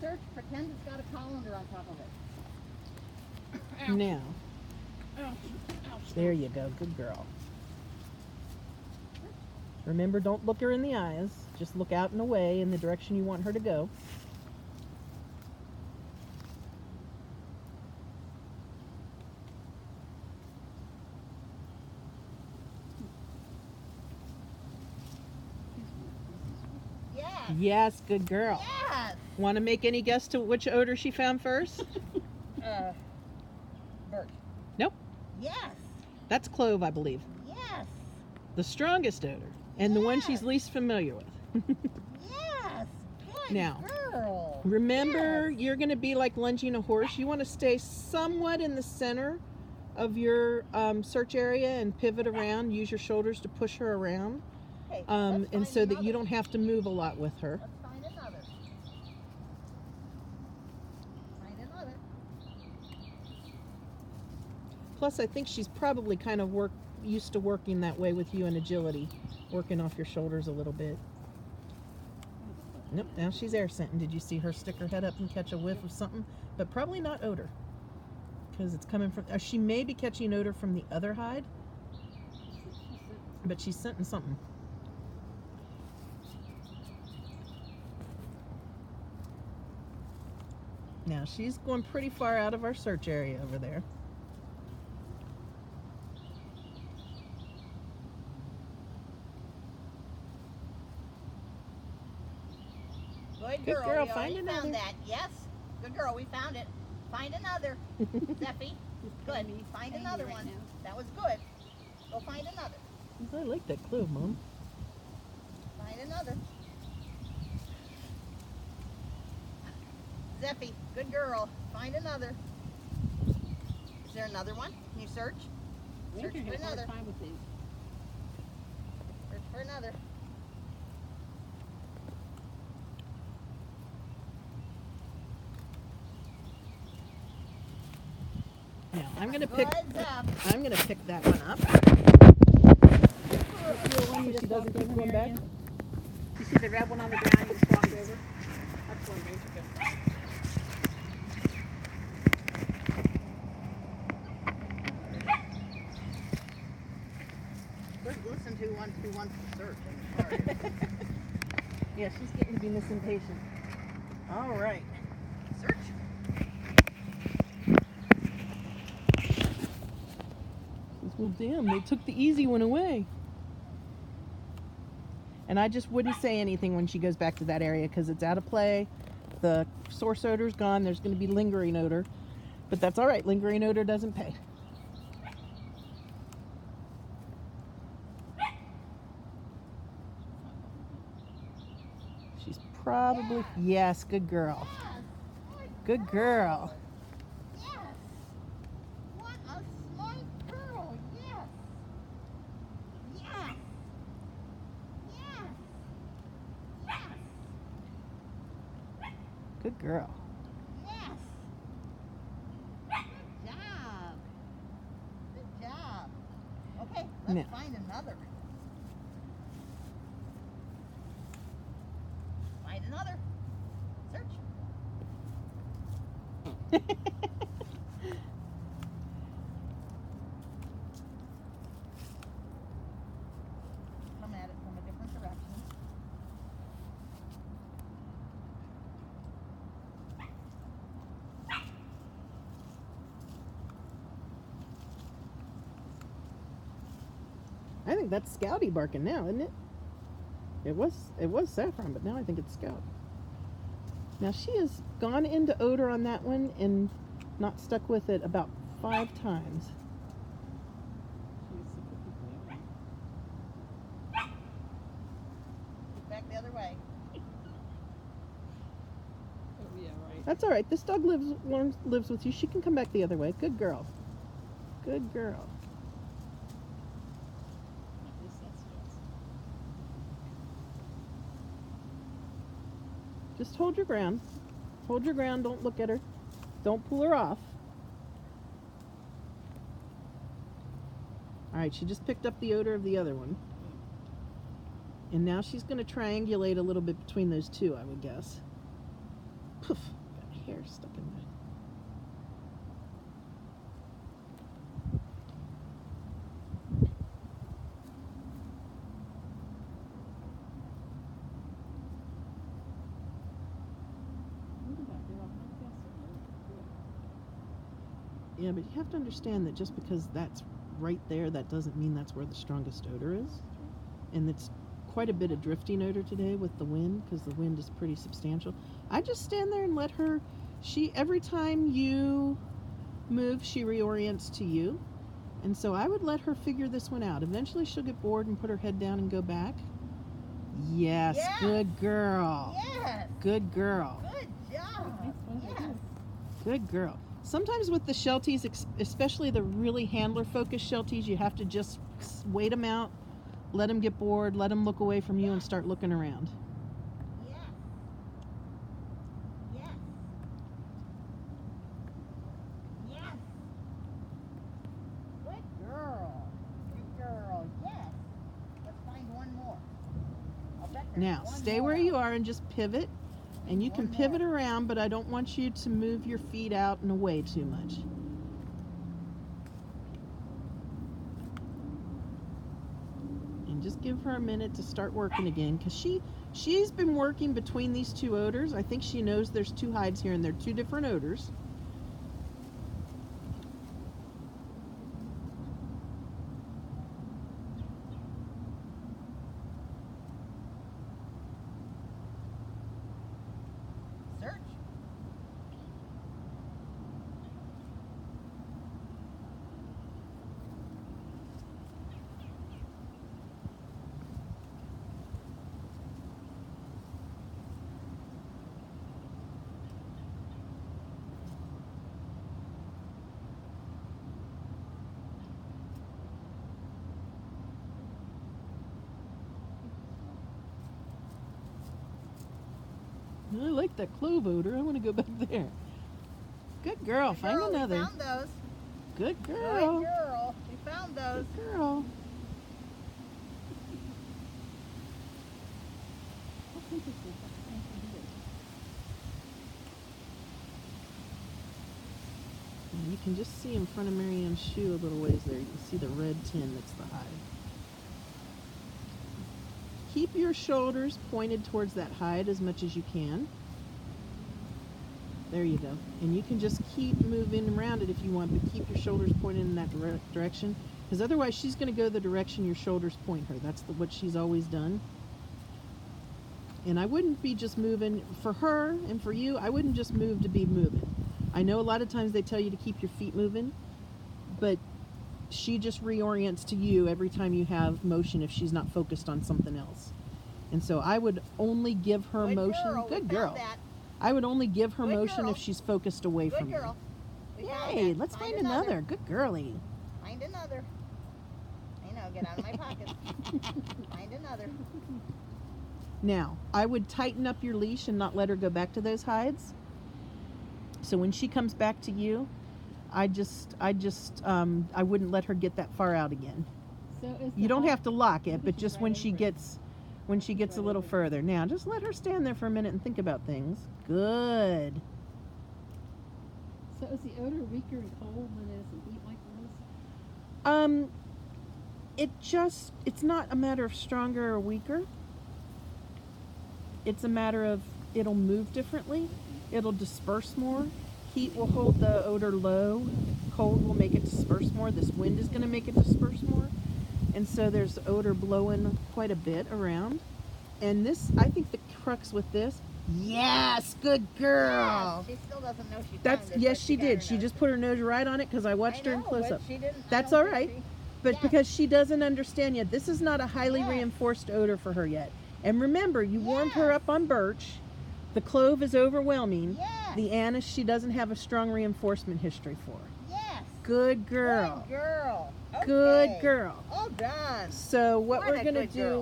search, pretend it's got a colander on top of it. Ouch. Now, Ouch. Ouch. there you go. Good girl. Remember, don't look her in the eyes. Just look out and away in the direction you want her to go. Yes. Yes, good girl. Yes. Want to make any guess to which odor she found first? Birch. Nope. Yes. That's clove, I believe. Yes. The strongest odor, and the one she's least familiar with. Yes. Good Now, girl. Remember, Yes. you're going to be like lunging a horse. You want to stay somewhat in the center of your search area and pivot around. Use your shoulders to push her around, Okay, and let's find so that you another. don't have to move a lot with her. Let's find another. Find another. Plus, I think she's probably kind of used to working that way with you in agility, working off your shoulders a little bit. Nope, now she's air scenting. Did you see her stick her head up and catch a whiff of something? But probably not odor, because it's coming from. She may be catching odor from the other hide, but she's scenting something. Now she's going pretty far out of our search area over there. Good girl. girl, We find already another. found that. Yes. Good girl. We found it. Find another. Zéphyr. Good. Find another right one. now. That was good. Go find another. I like that clove, Mom. Find another. Zéphyr. Good girl. Find another. Is there another one? Can you search? Search Winter for has a hard another. time with these. Search for another. Now I'm gonna pick. Good job. I'm gonna pick that one up. She doesn't keep going back. You see the red one on the ground, you just walked over? That's one Winter good. Listen to who wants to search. I'm sorry. Yeah, she's getting to be misimpatient. All right. Search. Well, damn, they took the easy one away. And I just wouldn't say anything when she goes back to that area because it's out of play. The source odor's gone. There's going to be lingering odor. But that's all right. Lingering odor doesn't pay. She's probably... Yes, good girl. Good girl. Yes. What a smart girl. Yes. Yes. Yes. Yes. Good girl. Yes. Good job. Good job. Okay, let's Now. find another. Find another. Search. Come at it from a different direction. I think that's Scouty barking now, isn't it? It was Saffron, but now I think it's Scout. Now she has gone into odor on that one and not stuck with it about 5 times. Back the other way. Oh, yeah, right. That's all right. This dog lives with you. She can come back the other way. Good girl. Good girl. This, that's yes. Just hold your ground. Hold your ground. Don't look at her. Don't pull her off. All right, she just picked up the odor of the other one. And now she's going to triangulate a little bit between those two, I would guess. Poof, got hair stuck in my. Yeah, but you have to understand that just because that's right there, that doesn't mean that's where the strongest odor is. And it's quite a bit of drifting odor today with the wind, because the wind is pretty substantial. I just stand there and let her, every time you move, she reorients to you. And so I would let her figure this one out. Eventually she'll get bored and put her head down and go back. Yes, Yes. Good girl. Yes. Good girl. Good job. Yes. Good girl. Sometimes with the Shelties, especially the really handler-focused Shelties, you have to just wait them out, let them get bored, let them look away from you, and start looking around. Yes. Yes. Yes. Good girl. Good girl. Yes. Let's find one more. I'll bet there's Now, one stay more where out you are and just pivot. And you can One pivot more. around, but I don't want you to move your feet out and away too much. And just give her a minute to start working again, because she's been working between these two odors. I think she knows there's two hides here and they're two different odors. Search. I like that clove odor. I want to go back there. Good girl. Good Find girl, another. We found those. Good Good girl. girl. We found those. Good girl. And you can just see in front of Marianne's shoe a little ways there. You can see the red tin that's the hide. Keep your shoulders pointed towards that hide as much as you can. There you go. And you can just keep moving around it if you want, but keep your shoulders pointed in that direction. Because otherwise she's going to go the direction your shoulders point her. That's what she's always done. And I wouldn't be just moving, for her and for you, I wouldn't just move to be moving. I know a lot of times they tell you to keep your feet moving, but she just reorients to you every time you have motion if she's not focused on something else. And so I would only give her Good motion. girl. We Good found girl. that. I would only give her Good motion girl. if she's focused away Good from girl. you. We found Yay, that. let's find another. Good girly. Find another. I know, get out of my pocket. Find another. Now, I would tighten up your leash and not let her go back to those hides. So when she comes back to you, I wouldn't let her get that far out again. So is You the don't hide- have to lock it, Look but at just you when right she over it. gets a little further. Now, just let her stand there for a minute and think about things. Good. So is the odor weaker and cold than it is in heat like this? It's not a matter of stronger or weaker. It's a matter of it'll move differently. It'll disperse more. Heat will hold the odor low. Cold will make it disperse more. This wind is going to make it disperse more. And so there's odor blowing quite a bit around. And this, I think the crux with this, yes, good girl. Yes, she still doesn't know she That's, found it. yes, but she got did. her She nose. just put her nose right on it because I watched her in close but up. she didn't. I That's don't all think right. she- But Yes. because she doesn't understand yet, this is not a highly Yes. reinforced odor for her yet. And remember, you warmed her Yes. up on birch. The clove is overwhelming. Yes. The anise, she doesn't have a strong reinforcement history for. Yes. Good girl. Good girl. Good Okay. girl. All done. So what What we're a going to good do, girl.